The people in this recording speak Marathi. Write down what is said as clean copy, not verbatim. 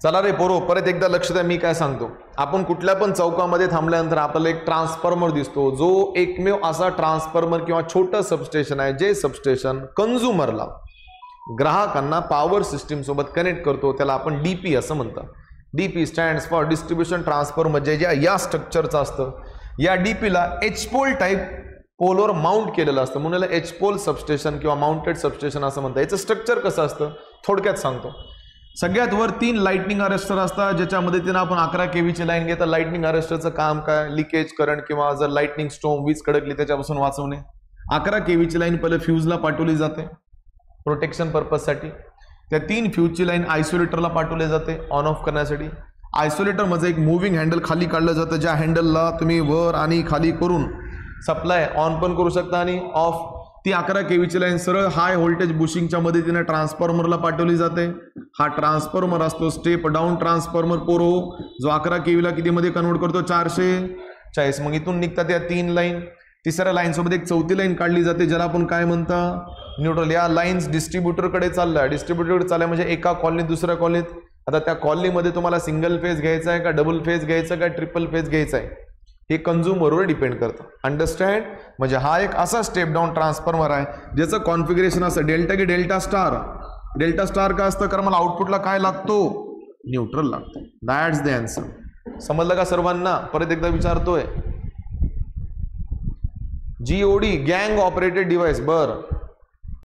चला रे पोरो, परत एकदा लक्ष द्या मी काय सांगतो. आपण कुठल्या पण चौकामध्ये थांबल्यानंतर आपल्याला एक ट्रान्सफॉर्मर दिसतो, जो एकमेव असा ट्रान्सफॉर्मर किंवा छोटं सबस्टेशन आहे जे सबस्टेशन कंझ्युमरला, ग्राहकांना पॉवर सिस्टीम सोबत कनेक्ट करतो. त्याला आपण डीपी असं म्हणतात. DP stands for distribution transformer, जे या स्ट्रक्चरचं असतं. या डीपीला एचपोल टाईप पोलवर माउंट केलेलं असतं, म्हणून याला एचपोल सबस्टेशन किंवा माउंटेड सबस्टेशन असं म्हणतात. याचं स्ट्रक्चर कसं असतं थोडक्यात सांगतो. सगळ्यात वर 3 लाइटनिंग अरेस्टर असतात, ज्याच्या मदतीने आपण 11 kV ची लाईन घेता. लाइटनिंग अरेस्टरचं काम काय, लिकेज करंट किंवा जर लाइटनिंग स्टोम वीज कडकली त्याच्यापासून वाचवणे. 11 kV ची लाईन पहिले फ्यूजला पाठवली जाते प्रोटेक्शन पर्पजसाठी. त्या 3 फ्यूजची लाईन आयसोलेटरला पाठवली जाते ऑन ऑफ करण्यासाठी. आयसोलेटर मध्ये एक मूव्हिंग हँडल खाली काढलं जातं, ज्या हँडलला तुम्ही वर आणि खाली करून सप्लाय ऑन पण करू शकता आणि ऑफ. ती 11 kV ची लाईन सरळ हाय व्होल्टेज बुशिंगच्या मदतीने ट्रान्सफॉर्मरला पाठवली जाते. हा ट्रान्सफॉर्मर असतो स्टेप डाऊन ट्रान्सफॉर्मर पोरो, जो 11 kV ला कितीमध्ये कन्वर्ट करतो 440. मग इथून निघतात या 3 लाईन. तिसऱ्या लाईन सोबत एक चौथी लाईन काढली जाते, ज्याला आपण काय म्हणता न्यूट्रल. या लाईन्स डिस्ट्रीब्युटरकडे चालल्या, डिस्ट्रीब्युटरकडे चालल्या म्हणजे एका कॉलनीत दुसऱ्या कॉलनीत. आता त्या कॉलनीमध्ये तुम्हाला सिंगल फेज घ्यायचा आहे का डबल फेज घ्यायचा का ट्रिपल फेज घ्यायचा आहे, हे कंझ्युमरवर डिपेंड करतं. अंडरस्टँड. म्हणजे हा एक असा स्टेप डाऊन ट्रान्सफॉर्मर आहे ज्याचं कॉन्फिगरेशन असं डेल्टा की डेल्टा स्टार. डेल्टा स्टार का असतं, कारण मला आउटपुटला काय लागतो, न्यूट्रल लागतो. That's the answer. समजलं का सर्वांना? परत एकदा विचारतोय. जीओडी गँग ऑपरेटेड डिव्हाइस. बरं,